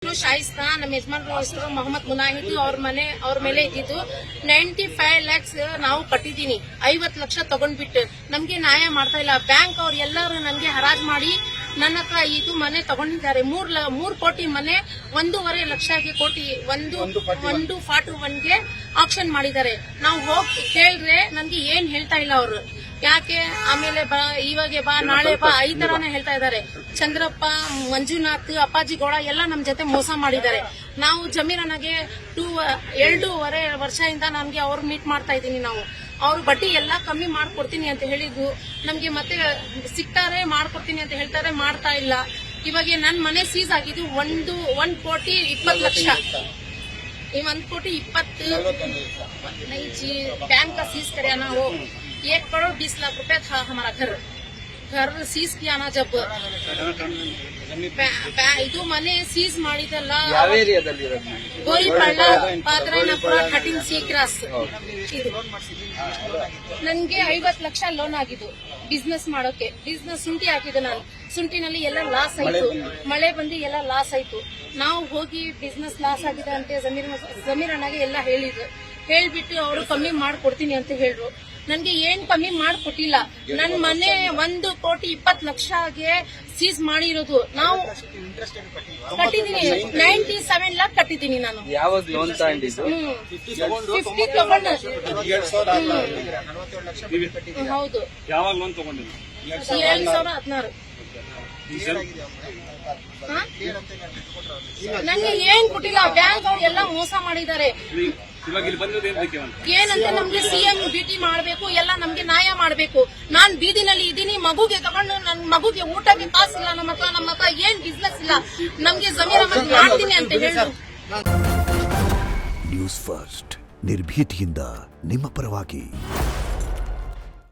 ಶಾಯಿಸ್ತಾ ನಮ್ಮ ಯಜಮಾನ್ರ ಹೆಸರು ಮೊಹಮ್ಮದ್ ಮುನಾಹಿದ್ ಅವ್ರ ಮೇಲೆ ಇದ್ದಿದ್ದು 95 lakhs ನಾವು ಕಟ್ಟಿದೀನಿ. 50 ಲಕ್ಷ ತಗೊಂಡ್ಬಿಟ್ಟು ನಮ್ಗೆ ನ್ಯಾಯ ಮಾಡ್ತಾ ಇಲ್ಲ. ಬ್ಯಾಂಕ್ ಅವ್ರು ಎಲ್ಲರೂ ನನ್ಗೆ ಹರಾಜ್ ಮಾಡಿ ನನ್ನ ಹತ್ರ ಇದು ಮನೆ ತಗೊಂಡಿದ್ದಾರೆ. 3 ಕೋಟಿ ಮನೆ 1.5 ಲಕ್ಷಕ್ಕೆ ಕೋಟಿ 141ಗೆ ಆಕ್ಷನ್ ಮಾಡಿದ್ದಾರೆ. ನಾವು ಹೋಗಿ ಕೇಳಿದ್ರೆ ನನ್ಗೆ ಏನ್ ಹೇಳ್ತಾ ಇಲ್ಲ ಅವರು. ಯಾಕೆ ಆಮೇಲೆ ಇವಾಗ ಬಾ ನಾಳೆ ಬಾ ಈ ತರಾನೇ ಹೇಳ್ತಾ ಇದ್ದಾರೆ. ಚಂದ್ರಪ್ಪ, ಮಂಜುನಾಥ್, ಅಪ್ಪಾಜಿ ಗೌಡ ಎಲ್ಲ ನಮ್ ಜೊತೆ ಮೋಸ ಮಾಡಿದ್ದಾರೆ. ನಾವು ಜಮೀರನಿಗೆ 2.5 ವರ್ಷದಿಂದ ನಮ್ಗೆ ಅವ್ರು ಮೀಟ್ ಮಾಡ್ತಾ ಇದೀನಿ. ನಾವು ಅವ್ರು ಬಡ್ಡಿ ಎಲ್ಲಾ ಕಮ್ಮಿ ಮಾಡ್ಕೊಡ್ತೀನಿ ಅಂತ ಹೇಳಿದ್ದು ನಮ್ಗೆ ಮತ್ತೆ ಸಿಗ್ತಾರೆ ಮಾಡ್ಕೊಡ್ತೀನಿ ಅಂತ ಹೇಳ್ತಾರೆ, ಮಾಡ್ತಾ ಇಲ್ಲ. ಇವಾಗ ನನ್ ಮನೆ ಸೀಸ್ ಆಗಿದ್ದು 1,20,20 ಲಕ್ಷ. 1,20,20 नहीं जी, बैंक का सीज करे ना वो 1,20 लाख रुपए था हमारा घर सीज किया ना जब ಇದು ಮನೆ ಸೀಸ್ ಮಾಡಿದಲ್ಲ. ಗೋರಿಪಳ್ಳ ಪಾದ್ರಾಯನಪುರ 13C cross. ನನ್ಗೆ 50 ಲಕ್ಷ ಲೋನ್ ಆಗಿದ್ದು ಬಿಸ್ನೆಸ್ ಮಾಡೋಕೆ. ಬಿಸ್ನೆಸ್ ಶುಂಠಿ ಹಾಕಿದ್ದು ನಾನು. ಶುಂಠಿನಲ್ಲಿ ಎಲ್ಲ ಲಾಸ್ ಆಯ್ತು, ಮಳೆ ಬಂದು ಎಲ್ಲ ಲಾಸ್ ಆಯ್ತು. ನಾವು ಹೋಗಿ ಬಿಸ್ನೆಸ್ ಲಾಸ್ ಆಗಿದೆ ಅಂತ ಜಮೀರ್ ಅಣ್ಣಗೆ ಎಲ್ಲ ಹೇಳ್ಬಿಟ್ಟು ಅವರು ಕಮ್ಮಿ ಮಾಡ್ಕೊಡ್ತೀನಿ ಅಂತ ಹೇಳ್ರು. ನನ್ಗೆ ಏನ್ ಕಮ್ಮಿ ಮಾಡ್ಕೊಟ್ಟಿಲ್ಲ. ನನ್ ಮನೆ 1,20,20 ಲಕ್ಷಗೆ ಸೀಸ್ ಮಾಡಿರೋದು. ನಾವು ಕಟ್ಟಿದೀನಿ 97 ಲಾಖ್ ಕಟ್ಟಿದೀನಿ ನಾನು. ಯಾವಾಗ ಲೋನ್ ತಗೊಂಡಿದ್ದು? 50 ತಗೊಂಡು. ಹೌದು. ಯಾವಾಗ ಲೋನ್ ತಗೊಂಡಿದ್ದು? 2016. ನಂಗೆ ಏನ್ ಕೊಟ್ಟಿಲ್ಲ. ಬ್ಯಾಂಕ್ ಅವ್ರು ಎಲ್ಲ ಮೋಸ ಮಾಡಿದ್ದಾರೆ. ಏನಂತ ನಮ್ಗೆ ಸಿಎಂ ಭೇಟಿ ಮಾಡ್ಬೇಕು, ಎಲ್ಲ ನಮ್ಗೆ ನ್ಯಾಯ ಮಾಡ್ಬೇಕು. ನಾನ್ ಬೀದಿನಲ್ಲಿ ಇದ್ದೀನಿ, ಮಗುಗೆ ತಗೊಂಡು ನನ್ ಮಗುಗೆ ಊಟಕ್ಕೆ ಕಾಸಿಲ್ಲ. ನಮ್ಮ ಹತ್ರ ಏನ್ ಬಿಸ್ನೆಸ್ ಇಲ್ಲ. ನಮ್ಗೆ ಜಮೀರ್ ಅಹಮದ್ ಮಾಡ್ತೀನಿ ಅಂತ ಹೇಳಿ. ನ್ಯೂಸ್ ಫಸ್ಟ್ ನಿರ್ಭೀತಿಯಿಂದ ನಿಮ್ಮ ಪರವಾಗಿ.